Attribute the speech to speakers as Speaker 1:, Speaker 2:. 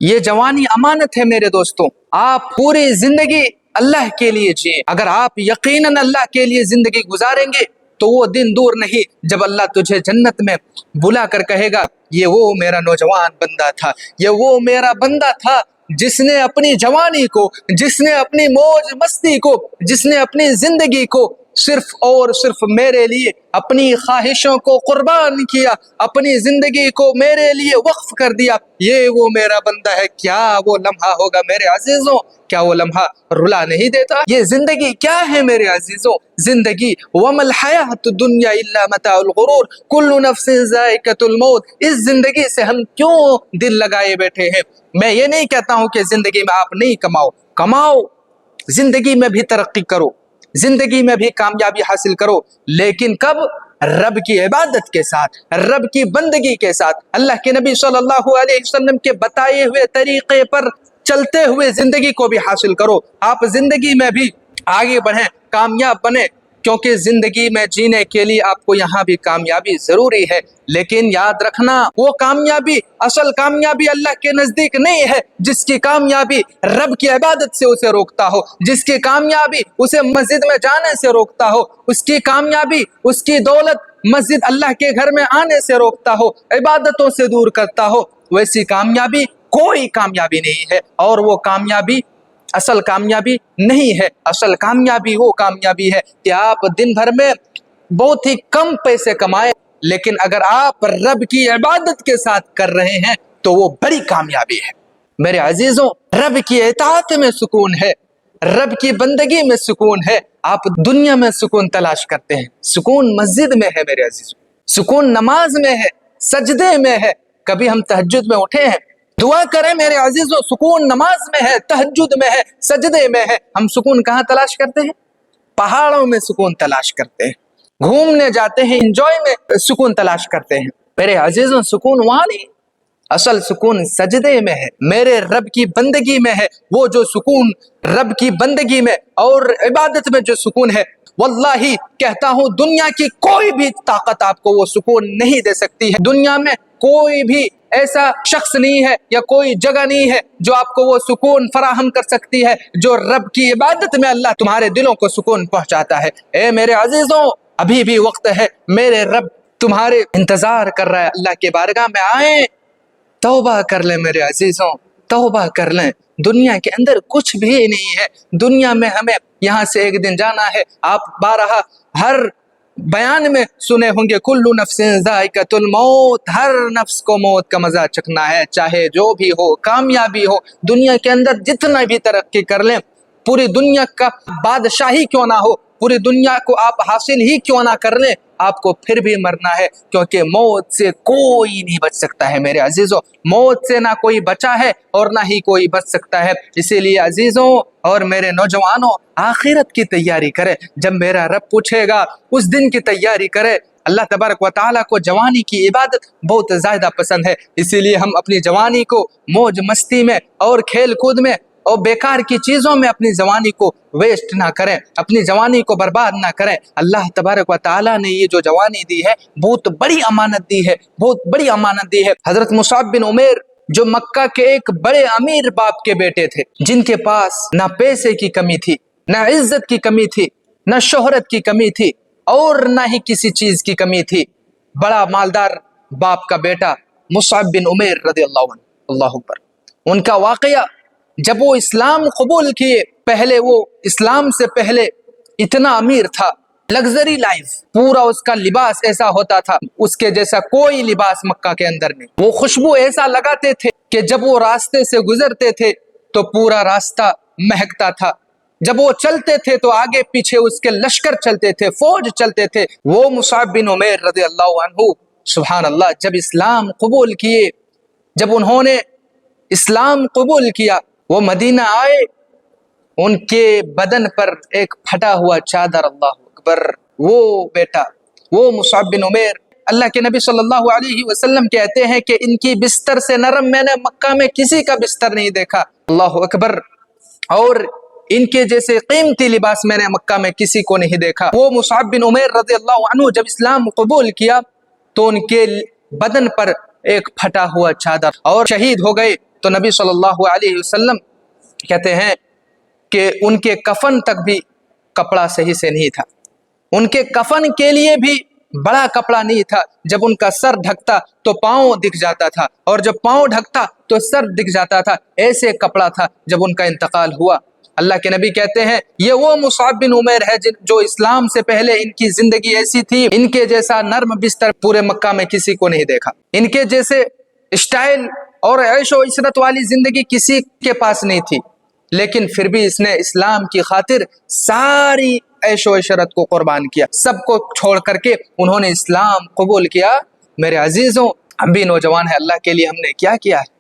Speaker 1: یہ جوانی امانت ہے میرے دوستوں، آپ پوری زندگی اللہ کے لیے جیے۔ اگر آپ یقیناً اللہ کے لیے زندگی گزاریں گے تو وہ دن دور نہیں جب اللہ تجھے جنت میں بلا کر کہے گا یہ وہ میرا نوجوان بندہ تھا، یہ وہ میرا بندہ تھا جس نے اپنی جوانی کو، جس نے اپنی موج مستی کو، جس نے اپنی زندگی کو صرف اور صرف میرے لیے، اپنی خواہشوں کو قربان کیا، اپنی زندگی کو میرے لیے وقف کر دیا، یہ وہ میرا بندہ ہے۔ کیا وہ لمحہ ہوگا میرے عزیزوں؟ کیا وہ لمحہ رلا نہیں دیتا؟ یہ زندگی کیا ہے میرے عزیزوں؟ زندگی وَمَا الْحَيَاةُ الدُّنْيَا إِلَّا مَتَاعُ الْغُرُورِ كُلُّ نَفْسٍ ذَائِقَةُ الْمَوْتِ۔ اس زندگی سے ہم کیوں دل لگائے بیٹھے ہیں؟ میں یہ نہیں کہتا ہوں کہ زندگی میں آپ نہیں کماؤ، زندگی میں بھی ترقی کرو، زندگی میں بھی کامیابی حاصل کرو، لیکن کب؟ رب کی عبادت کے ساتھ، رب کی بندگی کے ساتھ، اللہ کے نبی صلی اللہ علیہ وسلم کے بتائے ہوئے طریقے پر چلتے ہوئے زندگی کو بھی حاصل کرو۔ آپ زندگی میں بھی آگے بڑھیں، کامیاب بنیں، کیونکہ زندگی میں جینے کے لیے آپ کو یہاں بھی کامیابی ضروری ہے، لیکن یاد رکھنا وہ کامیابی، اصل کامیابی اللہ کے نزدیک نہیں ہے جس کی کامیابی رب کی عبادت سے اسے روکتا ہو، جس کی کامیابی اسے مسجد میں جانے سے روکتا ہو، اس کی کامیابی، اس کی دولت مسجد اللہ کے گھر میں آنے سے روکتا ہو، عبادتوں سے دور کرتا ہو، ویسی کامیابی کوئی کامیابی نہیں ہے، اور وہ کامیابی اصل کامیابی نہیں ہے۔ اصل کامیابی وہ کامیابی ہے کہ آپ دن بھر میں بہت ہی کم پیسے کمائیں، لیکن اگر آپ رب کی عبادت کے ساتھ کر رہے ہیں تو وہ بڑی کامیابی ہے۔ میرے عزیزوں، رب کی اطاعت میں سکون ہے، رب کی بندگی میں سکون ہے۔ آپ دنیا میں سکون تلاش کرتے ہیں، سکون مسجد میں ہے میرے عزیزوں، سکون نماز میں ہے، سجدے میں ہے۔ کبھی ہم تہجد میں اٹھے ہیں؟ دعا کریں میرے عزیزوں، سکون نماز میں ہے، تہجد میں ہے، سجدے میں ہے۔ ہم سکون کہاں تلاش کرتے ہیں؟ پہاڑوں میں سکون تلاش کرتے ہیں، گھومنے جاتے ہیں، انجوائے میں سکون تلاش کرتے ہیں۔ میرے عزیزوں، سکون وہاں نہیں، اصل سکون سجدے میں ہے، میرے رب کی بندگی میں ہے۔ وہ جو سکون رب کی بندگی میں اور عبادت میں جو سکون ہے، واللہ کہتا ہوں دنیا کی کوئی بھی طاقت آپ کو وہ سکون نہیں دے سکتی ہے۔ دنیا میں کوئی بھی ایسا شخص نہیں ہے یا کوئی جگہ نہیں ہے جو آپ کو وہ سکون فراہم کر سکتی ہے جو رب کی عبادت میں اللہ تمہارے دلوں کو سکون پہنچاتا ہے۔ اے میرے عزیزوں، ابھی بھی وقت ہے، میرے رب تمہارے انتظار کر رہا ہے، اللہ کے بارگاہ میں آئیں، توبہ کر لیں میرے عزیزوں، توبہ کر لیں۔ دنیا کے اندر کچھ بھی نہیں ہے، دنیا میں ہمیں یہاں سے ایک دن جانا ہے۔ آپ بارہا ہر بیان میں سنے ہوں گے، کل نفس ذائقۃ الموت، ہر نفس کو موت کا مزہ چکھنا ہے، چاہے جو بھی ہو، کامیابی ہو، دنیا کے اندر جتنا بھی ترقی کر لیں، پوری دنیا کا بادشاہی کیوں نہ ہو، پوری دنیا کو آپ حاصل ہی کیوں نہ کر لیں، آپ کو پھر بھی مرنا ہے، کیونکہ موت سے کوئی نہیں بچ سکتا ہے میرے عزیزوں، موت سے نہ کوئی بچا ہے اور نہ ہی کوئی بچ سکتا ہے۔ اسی لیے عزیزوں اور میرے نوجوانوں، آخرت کی تیاری کرے، جب میرا رب پوچھے گا اس دن کی تیاری کرے۔ اللہ تبارک و تعالیٰ کو جوانی کی عبادت بہت زیادہ پسند ہے، اسی لیے ہم اپنی جوانی کو موج مستی میں اور کھیل کود میں اور بیکار کی چیزوں میں اپنی جوانی کو ویسٹ نہ کریں، اپنی جوانی کو برباد نہ کریں۔ اللہ تبارک و تعالیٰ نے یہ جو جوانی دی ہے بہت بڑی امانت دی ہے، بہت بڑی امانت دی ہے۔ حضرت مصعب بن عمیر جو مکہ کے ایک بڑے امیر باپ کے بیٹے تھے، جن کے پاس نہ پیسے کی کمی تھی، نہ عزت کی کمی تھی، نہ شہرت کی کمی تھی، اور نہ ہی کسی چیز کی کمی تھی، بڑا مالدار باپ کا بیٹا مصعب بن عمیر رضی اللہ عنہ، اللہ اکبر۔ ان کا واقعہ، جب وہ اسلام قبول کیے، پہلے وہ اسلام سے پہلے اتنا امیر تھا، لگژری لائف، پورا اس کا لباس ایسا ہوتا تھا، اس کے جیسا کوئی لباس مکہ کے اندر نہیں۔ وہ خوشبو ایسا لگاتے تھے کہ جب وہ راستے سے گزرتے تھے تو پورا راستہ مہکتا تھا، جب وہ چلتے تھے تو آگے پیچھے اس کے لشکر چلتے تھے، فوج چلتے تھے۔ وہ مصعب بن عمیر رضی اللہ عنہ، سبحان اللہ، جب اسلام قبول کیے، جب انہوں نے اسلام قبول کیا، وہ مدینہ آئے، ان کے بدن پر ایک پھٹا ہوا چادر، اللہ اکبر، وہ بیٹا، وہ مصعب بن عمیر، اللہ کے نبی صلی اللہ علیہ وسلم کہتے ہیں کہ ان کی بستر سے نرم میں نے مکہ میں کسی کا بستر نہیں دیکھا، اللہ اکبر، اور ان کے جیسے قیمتی لباس میں نے مکہ میں کسی کو نہیں دیکھا۔ وہ مصعب بن عمیر رضی اللہ عنہ جب اسلام قبول کیا تو ان کے بدن پر ایک پھٹا ہوا چادر، اور شہید ہو گئے۔ تو نبی صلی اللہ علیہ وسلم کہتے ہیں کہ ان کے کفن تک بھی کپڑا صحیح سے نہیں تھا، ان کے کفن کے لیے بھی بڑا کپڑا نہیں تھا، جب ان کا سر ڈھکتا تو پاؤں دکھ جاتا تھا، اور جب پاؤں ڈھکتا تو سر دکھ جاتا تھا، ایسے کپڑا تھا جب ان کا انتقال ہوا۔ اللہ کے نبی کہتے ہیں یہ وہ مصعب بن عمیر ہے جو اسلام سے پہلے ان کی زندگی ایسی تھی، ان کے جیسا نرم بستر پورے مکہ میں کسی کو نہیں دیکھا، ان کے جیسے اسٹائل اور عیش و عشرت والی زندگی کسی کے پاس نہیں تھی، لیکن پھر بھی اس نے اسلام کی خاطر ساری عیش و عشرت کو قربان کیا، سب کو چھوڑ کر کے انہوں نے اسلام قبول کیا۔ میرے عزیزوں، ہم بھی نوجوان ہیں، اللہ کے لیے ہم نے کیا کیا ہے؟